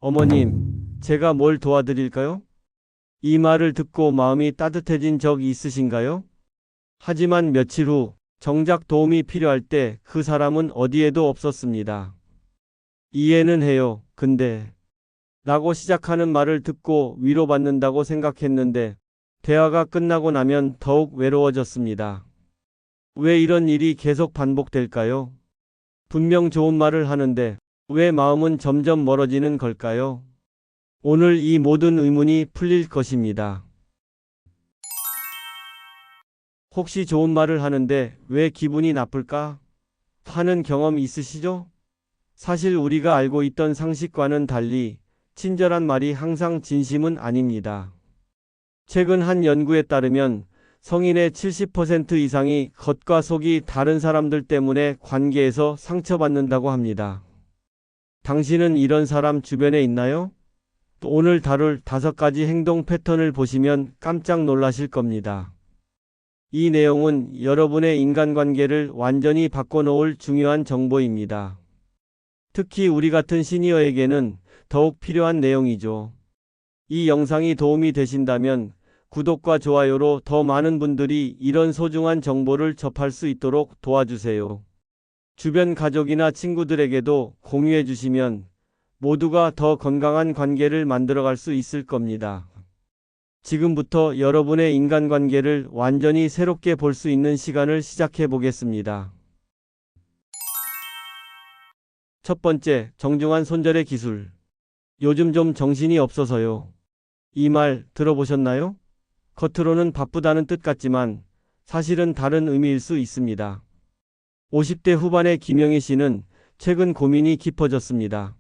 어머님, 제가 뭘 도와드릴까요? 이 말을 듣고 마음이 따뜻해진 적 있으신가요? 하지만 며칠 후, 정작 도움이 필요할 때 그 사람은 어디에도 없었습니다. 이해는 해요. 근데, 라고 시작하는 말을 듣고 위로받는다고 생각했는데, 대화가 끝나고 나면 더욱 외로워졌습니다. 왜 이런 일이 계속 반복될까요? 분명 좋은 말을 하는데, 왜 마음은 점점 멀어지는 걸까요? 오늘 이 모든 의문이 풀릴 것입니다. 혹시 좋은 말을 하는데 왜 기분이 나쁠까? 하는 경험 있으시죠? 사실 우리가 알고 있던 상식과는 달리 친절한 말이 항상 진심은 아닙니다. 최근 한 연구에 따르면 성인의 70% 이상이 겉과 속이 다른 사람들 때문에 관계에서 상처받는다고 합니다. 당신은 이런 사람 주변에 있나요? 오늘 다룰 5가지 행동 패턴을 보시면 깜짝 놀라실 겁니다. 이 내용은 여러분의 인간관계를 완전히 바꿔놓을 중요한 정보입니다. 특히 우리 같은 시니어에게는 더욱 필요한 내용이죠. 이 영상이 도움이 되신다면 구독과 좋아요로 더 많은 분들이 이런 소중한 정보를 접할 수 있도록 도와주세요. 주변 가족이나 친구들에게도 공유해 주시면 모두가 더 건강한 관계를 만들어갈 수 있을 겁니다. 지금부터 여러분의 인간관계를 완전히 새롭게 볼 수 있는 시간을 시작해 보겠습니다. 첫 번째, 정중한 손절의 기술. 요즘 좀 정신이 없어서요. 이 말 들어보셨나요? 겉으로는 바쁘다는 뜻 같지만 사실은 다른 의미일 수 있습니다. 50대 후반의 김영희 씨는 최근 고민이 깊어졌습니다.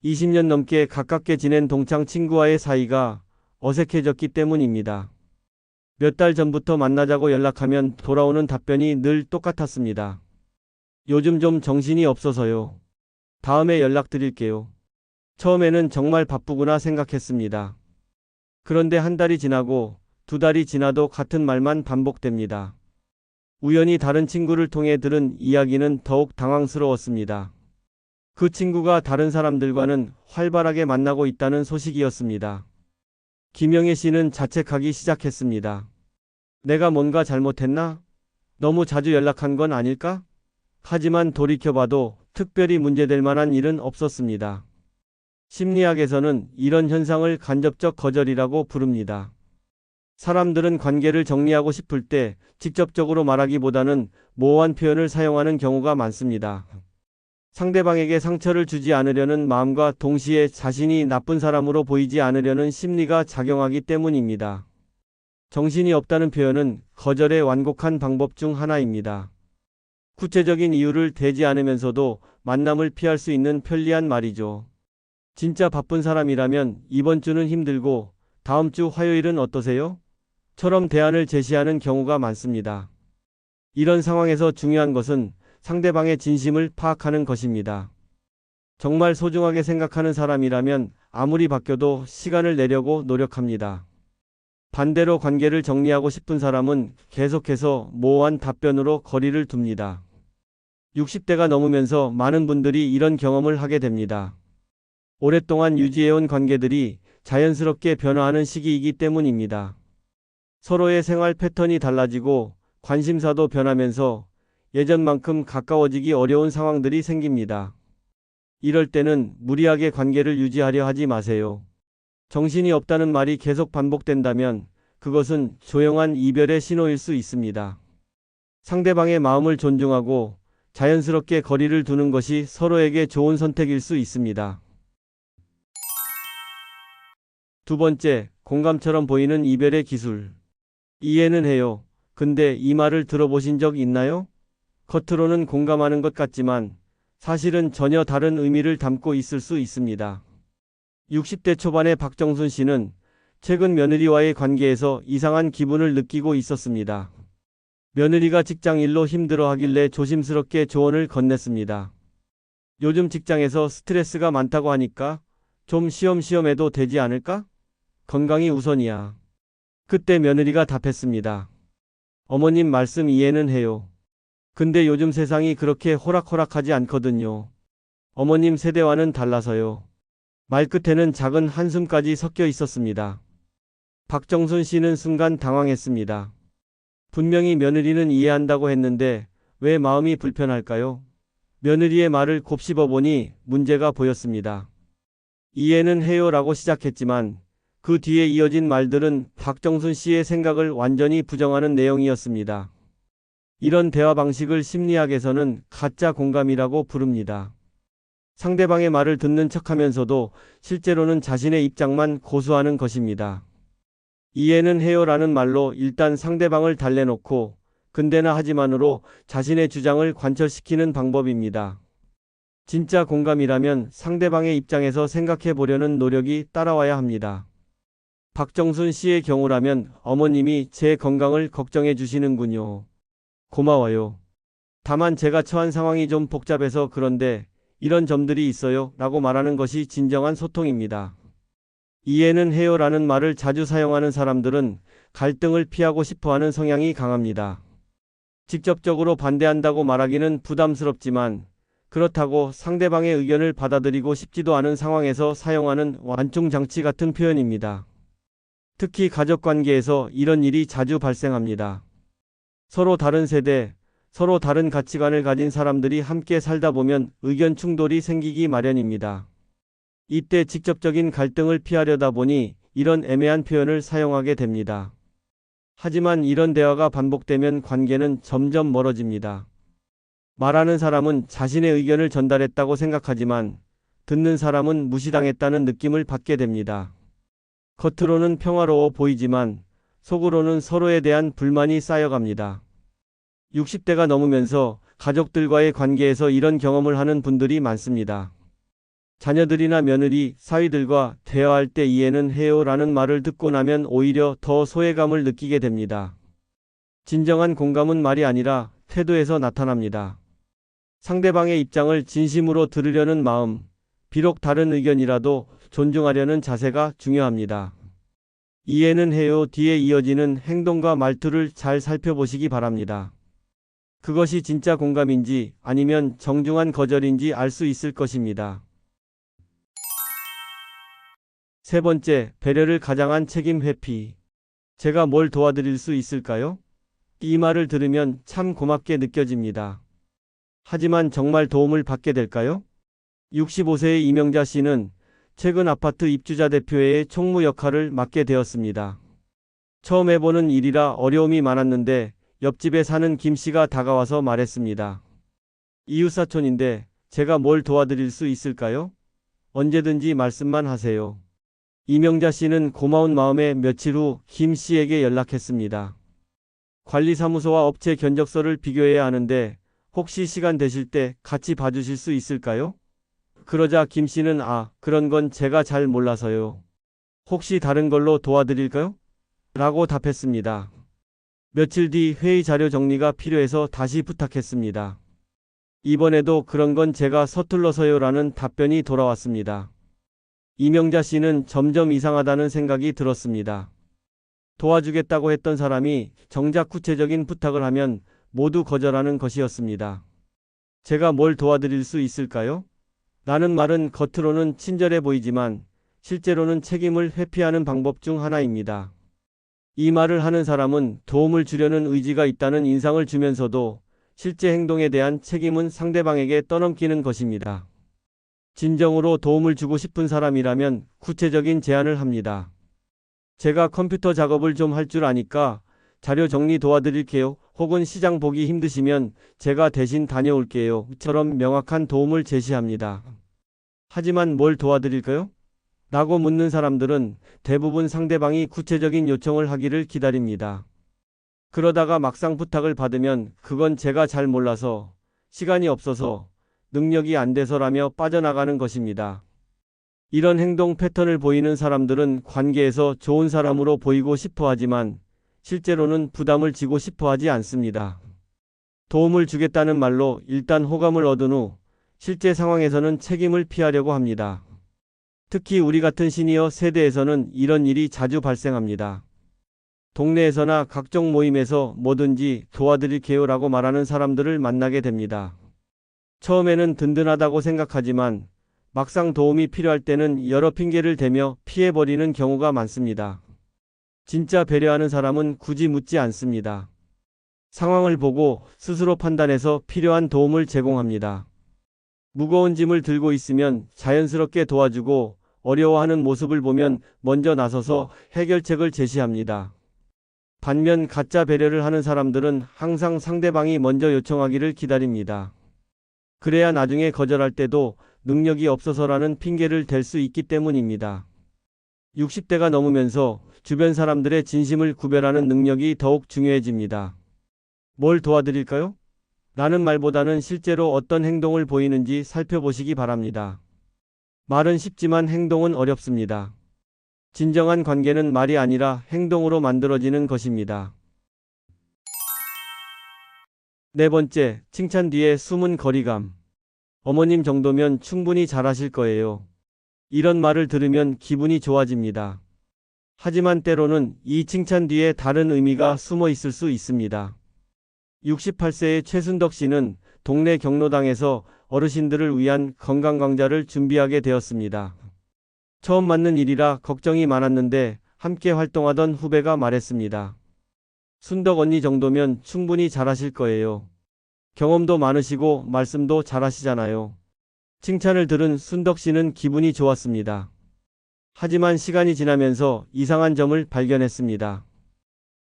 20년 넘게 가깝게 지낸 동창 친구와의 사이가 어색해졌기 때문입니다. 몇 달 전부터 만나자고 연락하면 돌아오는 답변이 늘 똑같았습니다. 요즘 좀 정신이 없어서요. 다음에 연락드릴게요. 처음에는 정말 바쁘구나 생각했습니다. 그런데 한 달이 지나고 2달이 지나도 같은 말만 반복됩니다. 우연히 다른 친구를 통해 들은 이야기는 더욱 당황스러웠습니다. 그 친구가 다른 사람들과는 활발하게 만나고 있다는 소식이었습니다. 김영애 씨는 자책하기 시작했습니다. 내가 뭔가 잘못했나? 너무 자주 연락한 건 아닐까? 하지만 돌이켜봐도 특별히 문제될 만한 일은 없었습니다. 심리학에서는 이런 현상을 간접적 거절이라고 부릅니다. 사람들은 관계를 정리하고 싶을 때 직접적으로 말하기보다는 모호한 표현을 사용하는 경우가 많습니다. 상대방에게 상처를 주지 않으려는 마음과 동시에 자신이 나쁜 사람으로 보이지 않으려는 심리가 작용하기 때문입니다. 정신이 없다는 표현은 거절의 완곡한 방법 중 하나입니다. 구체적인 이유를 대지 않으면서도 만남을 피할 수 있는 편리한 말이죠. 진짜 바쁜 사람이라면 이번 주는 힘들고 다음 주 화요일은 어떠세요? 처럼 대안을 제시하는 경우가 많습니다. 이런 상황에서 중요한 것은 상대방의 진심을 파악하는 것입니다. 정말 소중하게 생각하는 사람이라면 아무리 바뀌어도 시간을 내려고 노력합니다. 반대로 관계를 정리하고 싶은 사람은 계속해서 모호한 답변으로 거리를 둡니다. 60대가 넘으면서 많은 분들이 이런 경험을 하게 됩니다. 오랫동안 유지해온 관계들이 자연스럽게 변화하는 시기이기 때문입니다. 서로의 생활 패턴이 달라지고 관심사도 변하면서 예전만큼 가까워지기 어려운 상황들이 생깁니다. 이럴 때는 무리하게 관계를 유지하려 하지 마세요. 정신이 없다는 말이 계속 반복된다면 그것은 조용한 이별의 신호일 수 있습니다. 상대방의 마음을 존중하고 자연스럽게 거리를 두는 것이 서로에게 좋은 선택일 수 있습니다. 두 번째, 공감처럼 보이는 이별의 기술. 이해는 해요. 근데 이 말을 들어보신 적 있나요? 겉으로는 공감하는 것 같지만 사실은 전혀 다른 의미를 담고 있을 수 있습니다. 60대 초반의 박정순 씨는 최근 며느리와의 관계에서 이상한 기분을 느끼고 있었습니다. 며느리가 직장 일로 힘들어하길래 조심스럽게 조언을 건넸습니다. 요즘 직장에서 스트레스가 많다고 하니까 좀 쉬엄쉬엄 해도 되지 않을까? 건강이 우선이야. 그때 며느리가 답했습니다. 어머님 말씀 이해는 해요. 근데 요즘 세상이 그렇게 호락호락하지 않거든요. 어머님 세대와는 달라서요. 말끝에는 작은 한숨까지 섞여 있었습니다. 박정순 씨는 순간 당황했습니다. 분명히 며느리는 이해한다고 했는데 왜 마음이 불편할까요? 며느리의 말을 곱씹어 보니 문제가 보였습니다. 이해는 해요라고 시작했지만 그 뒤에 이어진 말들은 박정순 씨의 생각을 완전히 부정하는 내용이었습니다. 이런 대화 방식을 심리학에서는 가짜 공감이라고 부릅니다. 상대방의 말을 듣는 척하면서도 실제로는 자신의 입장만 고수하는 것입니다. 이해는 해요라는 말로 일단 상대방을 달래놓고 근데나 하지만으로 자신의 주장을 관철시키는 방법입니다. 진짜 공감이라면 상대방의 입장에서 생각해 보려는 노력이 따라와야 합니다. 박정순 씨의 경우라면 어머님이 제 건강을 걱정해 주시는군요. 고마워요. 다만 제가 처한 상황이 좀 복잡해서 그런데 이런 점들이 있어요 라고 말하는 것이 진정한 소통입니다. 이해는 해요라는 말을 자주 사용하는 사람들은 갈등을 피하고 싶어하는 성향이 강합니다. 직접적으로 반대한다고 말하기는 부담스럽지만 그렇다고 상대방의 의견을 받아들이고 싶지도 않은 상황에서 사용하는 완충장치 같은 표현입니다. 특히 가족관계에서 이런 일이 자주 발생합니다. 서로 다른 세대, 서로 다른 가치관을 가진 사람들이 함께 살다 보면 의견 충돌이 생기기 마련입니다. 이때 직접적인 갈등을 피하려다 보니 이런 애매한 표현을 사용하게 됩니다. 하지만 이런 대화가 반복되면 관계는 점점 멀어집니다. 말하는 사람은 자신의 의견을 전달했다고 생각하지만 듣는 사람은 무시당했다는 느낌을 받게 됩니다. 겉으로는 평화로워 보이지만 속으로는 서로에 대한 불만이 쌓여갑니다. 60대가 넘으면서 가족들과의 관계에서 이런 경험을 하는 분들이 많습니다. 자녀들이나 며느리, 사위들과 대화할 때 이해는 해요라는 말을 듣고 나면 오히려 더 소외감을 느끼게 됩니다. 진정한 공감은 말이 아니라 태도에서 나타납니다. 상대방의 입장을 진심으로 들으려는 마음, 비록 다른 의견이라도 존중하려는 자세가 중요합니다. 이해는 해요 뒤에 이어지는 행동과 말투를 잘 살펴보시기 바랍니다. 그것이 진짜 공감인지 아니면 정중한 거절인지 알 수 있을 것입니다. 세 번째, 배려를 가장한 책임 회피. 제가 뭘 도와드릴 수 있을까요? 이 말을 들으면 참 고맙게 느껴집니다. 하지만 정말 도움을 받게 될까요? 65세의 이명자 씨는 최근 아파트 입주자 대표회의 총무 역할을 맡게 되었습니다. 처음 해보는 일이라 어려움이 많았는데 옆집에 사는 김 씨가 다가와서 말했습니다. 이웃사촌인데 제가 뭘 도와드릴 수 있을까요? 언제든지 말씀만 하세요. 이명자 씨는 고마운 마음에 며칠 후 김 씨에게 연락했습니다. 관리사무소와 업체 견적서를 비교해야 하는데 혹시 시간 되실 때 같이 봐주실 수 있을까요? 그러자 김 씨는 그런 건 제가 잘 몰라서요. 혹시 다른 걸로 도와드릴까요? 라고 답했습니다. 며칠 뒤 회의 자료 정리가 필요해서 다시 부탁했습니다. 이번에도 그런 건 제가 서툴러서요 라는 답변이 돌아왔습니다. 이명자 씨는 점점 이상하다는 생각이 들었습니다. 도와주겠다고 했던 사람이 정작 구체적인 부탁을 하면 모두 거절하는 것이었습니다. 제가 뭘 도와드릴 수 있을까요? 라는 말은 겉으로는 친절해 보이지만 실제로는 책임을 회피하는 방법 중 하나입니다. 이 말을 하는 사람은 도움을 주려는 의지가 있다는 인상을 주면서도 실제 행동에 대한 책임은 상대방에게 떠넘기는 것입니다. 진정으로 도움을 주고 싶은 사람이라면 구체적인 제안을 합니다. 제가 컴퓨터 작업을 좀 할 줄 아니까 자료 정리 도와드릴게요. 혹은 시장 보기 힘드시면 제가 대신 다녀올게요. 처럼 명확한 도움을 제시합니다. 하지만 뭘 도와드릴까요? 라고 묻는 사람들은 대부분 상대방이 구체적인 요청을 하기를 기다립니다. 그러다가 막상 부탁을 받으면 그건 제가 잘 몰라서, 시간이 없어서, 능력이 안 돼서라며 빠져나가는 것입니다. 이런 행동 패턴을 보이는 사람들은 관계에서 좋은 사람으로 보이고 싶어 하지만 실제로는 부담을 지고 싶어 하지 않습니다. 도움을 주겠다는 말로 일단 호감을 얻은 후 실제 상황에서는 책임을 피하려고 합니다. 특히 우리 같은 시니어 세대에서는 이런 일이 자주 발생합니다. 동네에서나 각종 모임에서 뭐든지 도와드릴게요 라고 말하는 사람들을 만나게 됩니다. 처음에는 든든하다고 생각하지만 막상 도움이 필요할 때는 여러 핑계를 대며 피해버리는 경우가 많습니다. 진짜 배려하는 사람은 굳이 묻지 않습니다. 상황을 보고 스스로 판단해서 필요한 도움을 제공합니다. 무거운 짐을 들고 있으면 자연스럽게 도와주고 어려워하는 모습을 보면 먼저 나서서 해결책을 제시합니다. 반면 가짜 배려를 하는 사람들은 항상 상대방이 먼저 요청하기를 기다립니다. 그래야 나중에 거절할 때도 능력이 없어서라는 핑계를 댈 수 있기 때문입니다. 60대가 넘으면서 주변 사람들의 진심을 구별하는 능력이 더욱 중요해집니다. 뭘 도와드릴까요? 라는 말보다는 실제로 어떤 행동을 보이는지 살펴보시기 바랍니다. 말은 쉽지만 행동은 어렵습니다. 진정한 관계는 말이 아니라 행동으로 만들어지는 것입니다. 네 번째, 칭찬 뒤에 숨은 거리감. 어머님 정도면 충분히 잘하실 거예요. 이런 말을 들으면 기분이 좋아집니다. 하지만 때로는 이 칭찬 뒤에 다른 의미가 숨어 있을 수 있습니다. 68세의 최순덕 씨는 동네 경로당에서 어르신들을 위한 건강강좌를 준비하게 되었습니다. 처음 맞는 일이라 걱정이 많았는데 함께 활동하던 후배가 말했습니다. 순덕 언니 정도면 충분히 잘하실 거예요. 경험도 많으시고 말씀도 잘하시잖아요. 칭찬을 들은 순덕 씨는 기분이 좋았습니다. 하지만 시간이 지나면서 이상한 점을 발견했습니다.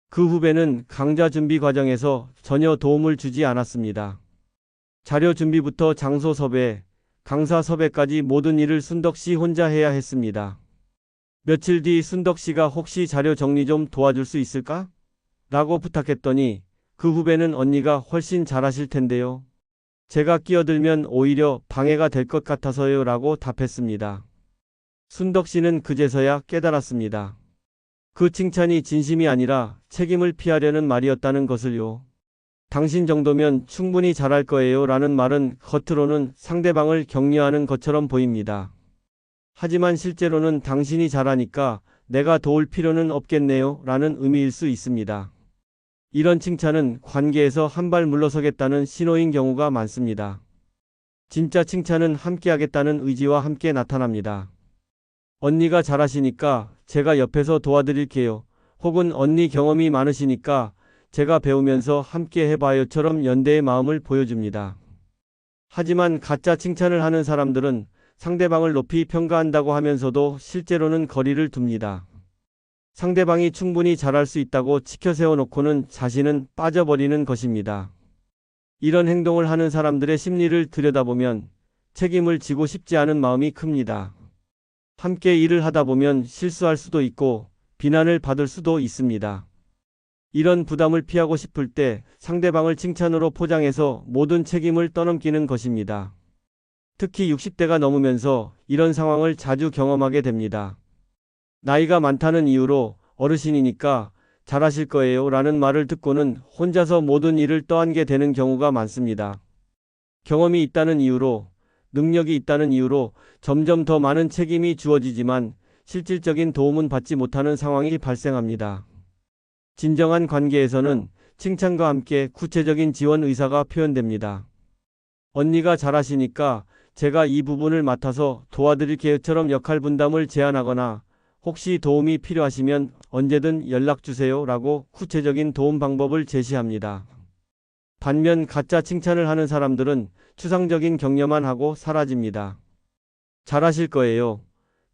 그 후배는 강좌 준비 과정에서 전혀 도움을 주지 않았습니다. 자료 준비부터 장소 섭외, 강사 섭외까지 모든 일을 순덕 씨 혼자 해야 했습니다. 며칠 뒤 순덕 씨가 혹시 자료 정리 좀 도와줄 수 있을까? 라고 부탁했더니 그 후배는 언니가 훨씬 잘하실 텐데요. 제가 끼어들면 오히려 방해가 될 것 같아서요 라고 답했습니다. 순덕 씨는 그제서야 깨달았습니다. 그 칭찬이 진심이 아니라 책임을 피하려는 말이었다는 것을요. 당신 정도면 충분히 잘할 거예요 라는 말은 겉으로는 상대방을 격려하는 것처럼 보입니다. 하지만 실제로는 당신이 잘하니까 내가 도울 필요는 없겠네요 라는 의미일 수 있습니다. 이런 칭찬은 관계에서 한 발 물러서겠다는 신호인 경우가 많습니다. 진짜 칭찬은 함께하겠다는 의지와 함께 나타납니다. 언니가 잘하시니까 제가 옆에서 도와드릴게요. 혹은 언니 경험이 많으시니까 제가 배우면서 함께 해봐요처럼 연대의 마음을 보여줍니다. 하지만 가짜 칭찬을 하는 사람들은 상대방을 높이 평가한다고 하면서도 실제로는 거리를 둡니다. 상대방이 충분히 잘할 수 있다고 치켜세워놓고는 자신은 빠져버리는 것입니다. 이런 행동을 하는 사람들의 심리를 들여다보면 책임을 지고 싶지 않은 마음이 큽니다. 함께 일을 하다 보면 실수할 수도 있고 비난을 받을 수도 있습니다. 이런 부담을 피하고 싶을 때 상대방을 칭찬으로 포장해서 모든 책임을 떠넘기는 것입니다. 특히 60대가 넘으면서 이런 상황을 자주 경험하게 됩니다. 나이가 많다는 이유로 어르신이니까 잘하실 거예요 라는 말을 듣고는 혼자서 모든 일을 떠안게 되는 경우가 많습니다. 경험이 있다는 이유로, 능력이 있다는 이유로 점점 더 많은 책임이 주어지지만 실질적인 도움은 받지 못하는 상황이 발생합니다. 진정한 관계에서는 칭찬과 함께 구체적인 지원 의사가 표현됩니다. 언니가 잘하시니까 제가 이 부분을 맡아서 도와드릴게요처럼 역할 분담을 제안하거나 혹시 도움이 필요하시면 언제든 연락주세요 라고 구체적인 도움 방법을 제시합니다. 반면 가짜 칭찬을 하는 사람들은 추상적인 격려만 하고 사라집니다. 잘하실 거예요.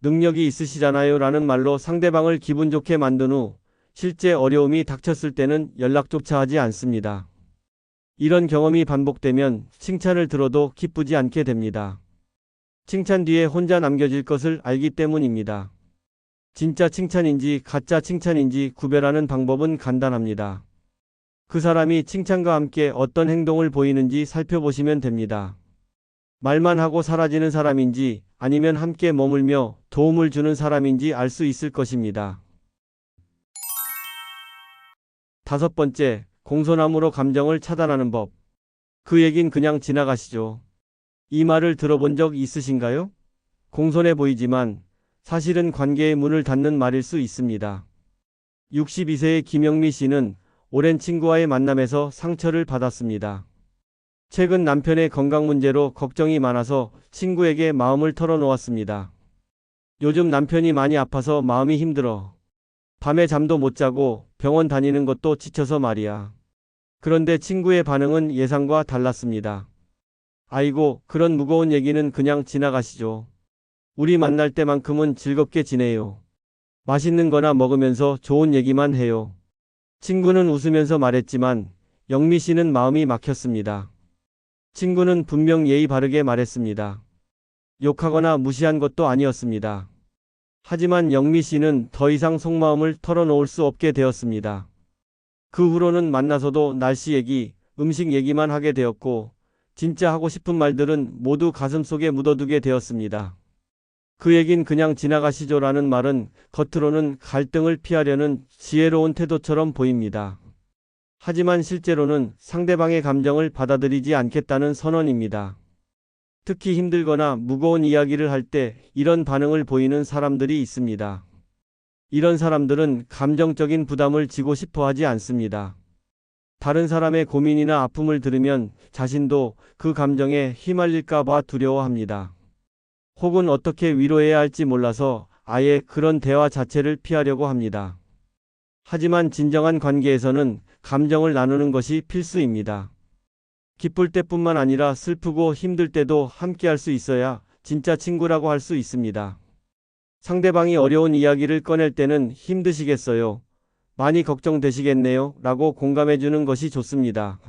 능력이 있으시잖아요 라는 말로 상대방을 기분 좋게 만든 후 실제 어려움이 닥쳤을 때는 연락조차 하지 않습니다. 이런 경험이 반복되면 칭찬을 들어도 기쁘지 않게 됩니다. 칭찬 뒤에 혼자 남겨질 것을 알기 때문입니다. 진짜 칭찬인지 가짜 칭찬인지 구별하는 방법은 간단합니다. 그 사람이 칭찬과 함께 어떤 행동을 보이는지 살펴보시면 됩니다. 말만 하고 사라지는 사람인지 아니면 함께 머물며 도움을 주는 사람인지 알 수 있을 것입니다. 다섯 번째, 공손함으로 감정을 차단하는 법. 그 얘긴 그냥 지나가시죠. 이 말을 들어본 적 있으신가요? 공손해 보이지만 사실은 관계의 문을 닫는 말일 수 있습니다. 62세의 김영미 씨는 오랜 친구와의 만남에서 상처를 받았습니다. 최근 남편의 건강 문제로 걱정이 많아서 친구에게 마음을 털어놓았습니다. 요즘 남편이 많이 아파서 마음이 힘들어. 밤에 잠도 못 자고 병원 다니는 것도 지쳐서 말이야. 그런데 친구의 반응은 예상과 달랐습니다. 아이고, 그런 무거운 얘기는 그냥 지나가시죠. 우리 만날 때만큼은 즐겁게 지내요. 맛있는 거나 먹으면서 좋은 얘기만 해요. 친구는 웃으면서 말했지만 영미 씨는 마음이 막혔습니다. 친구는 분명 예의 바르게 말했습니다. 욕하거나 무시한 것도 아니었습니다. 하지만 영미 씨는 더 이상 속마음을 털어놓을 수 없게 되었습니다. 그 후로는 만나서도 날씨 얘기, 음식 얘기만 하게 되었고, 진짜 하고 싶은 말들은 모두 가슴속에 묻어두게 되었습니다. 그 얘긴 그냥 지나가시죠라는 말은 겉으로는 갈등을 피하려는 지혜로운 태도처럼 보입니다. 하지만 실제로는 상대방의 감정을 받아들이지 않겠다는 선언입니다. 특히 힘들거나 무거운 이야기를 할 때 이런 반응을 보이는 사람들이 있습니다. 이런 사람들은 감정적인 부담을 지고 싶어 하지 않습니다. 다른 사람의 고민이나 아픔을 들으면 자신도 그 감정에 휘말릴까 봐 두려워합니다. 혹은 어떻게 위로해야 할지 몰라서 아예 그런 대화 자체를 피하려고 합니다. 하지만 진정한 관계에서는 감정을 나누는 것이 필수입니다. 기쁠 때뿐만 아니라 슬프고 힘들 때도 함께 할 수 있어야 진짜 친구라고 할 수 있습니다. 상대방이 어려운 이야기를 꺼낼 때는 힘드시겠어요? 많이 걱정되시겠네요? 라고 공감해주는 것이 좋습니다.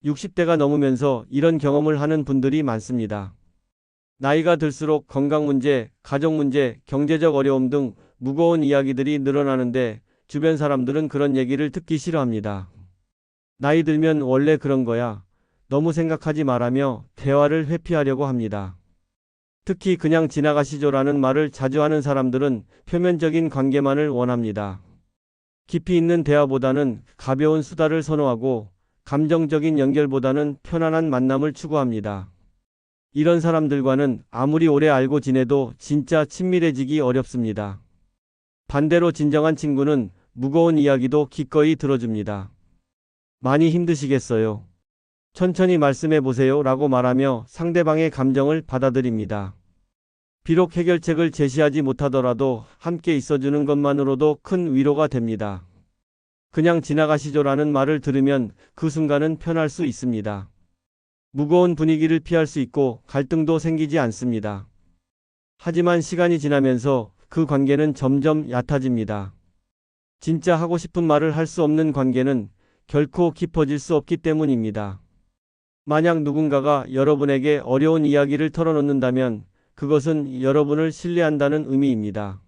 60대가 넘으면서 이런 경험을 하는 분들이 많습니다. 나이가 들수록 건강 문제, 가족 문제, 경제적 어려움 등 무거운 이야기들이 늘어나는데 주변 사람들은 그런 얘기를 듣기 싫어합니다. 나이 들면 원래 그런 거야. 너무 생각하지 말라며 대화를 회피하려고 합니다. 특히 그냥 지나가시죠라는 말을 자주 하는 사람들은 표면적인 관계만을 원합니다. 깊이 있는 대화보다는 가벼운 수다를 선호하고 감정적인 연결보다는 편안한 만남을 추구합니다. 이런 사람들과는 아무리 오래 알고 지내도 진짜 친밀해지기 어렵습니다. 반대로 진정한 친구는 무거운 이야기도 기꺼이 들어줍니다. 많이 힘드시겠어요? 천천히 말씀해 보세요 라고 말하며 상대방의 감정을 받아들입니다. 비록 해결책을 제시하지 못하더라도 함께 있어주는 것만으로도 큰 위로가 됩니다. 그냥 지나가시죠라는 말을 들으면 그 순간은 편할 수 있습니다. 무거운 분위기를 피할 수 있고 갈등도 생기지 않습니다. 하지만 시간이 지나면서 그 관계는 점점 얕아집니다. 진짜 하고 싶은 말을 할 수 없는 관계는 결코 깊어질 수 없기 때문입니다. 만약 누군가가 여러분에게 어려운 이야기를 털어놓는다면 그것은 여러분을 신뢰한다는 의미입니다.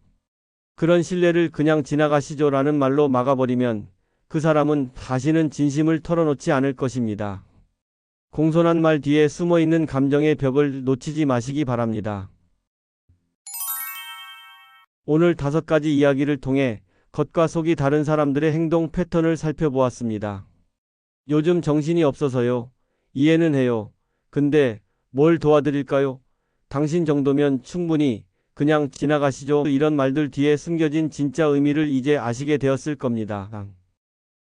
그런 신뢰를 그냥 지나가시죠라는 말로 막아버리면 그 사람은 다시는 진심을 털어놓지 않을 것입니다. 공손한 말 뒤에 숨어있는 감정의 벽을 놓치지 마시기 바랍니다. 오늘 5가지 이야기를 통해 겉과 속이 다른 사람들의 행동 패턴을 살펴보았습니다. 요즘 정신이 없어서요. 이해는 해요. 근데 뭘 도와드릴까요? 당신 정도면 충분히 그냥 지나가시죠. 이런 말들 뒤에 숨겨진 진짜 의미를 이제 아시게 되었을 겁니다.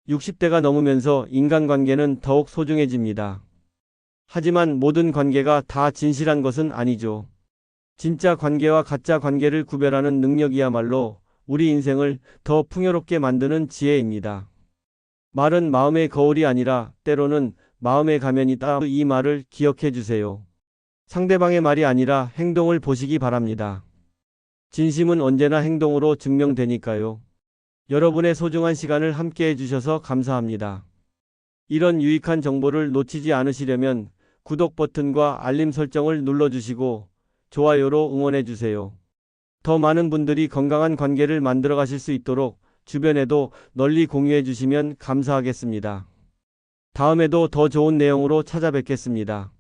60대가 넘으면서 인간관계는 더욱 소중해집니다. 하지만 모든 관계가 다 진실한 것은 아니죠. 진짜 관계와 가짜 관계를 구별하는 능력이야말로 우리 인생을 더 풍요롭게 만드는 지혜입니다. 말은 마음의 거울이 아니라 때로는 마음의 가면이다. 이 말을 기억해 주세요. 상대방의 말이 아니라 행동을 보시기 바랍니다. 진심은 언제나 행동으로 증명되니까요. 여러분의 소중한 시간을 함께 해주셔서 감사합니다. 이런 유익한 정보를 놓치지 않으시려면 구독 버튼과 알림 설정을 눌러주시고 좋아요로 응원해주세요. 더 많은 분들이 건강한 관계를 만들어 가실 수 있도록 주변에도 널리 공유해 주시면 감사하겠습니다. 다음에도 더 좋은 내용으로 찾아뵙겠습니다.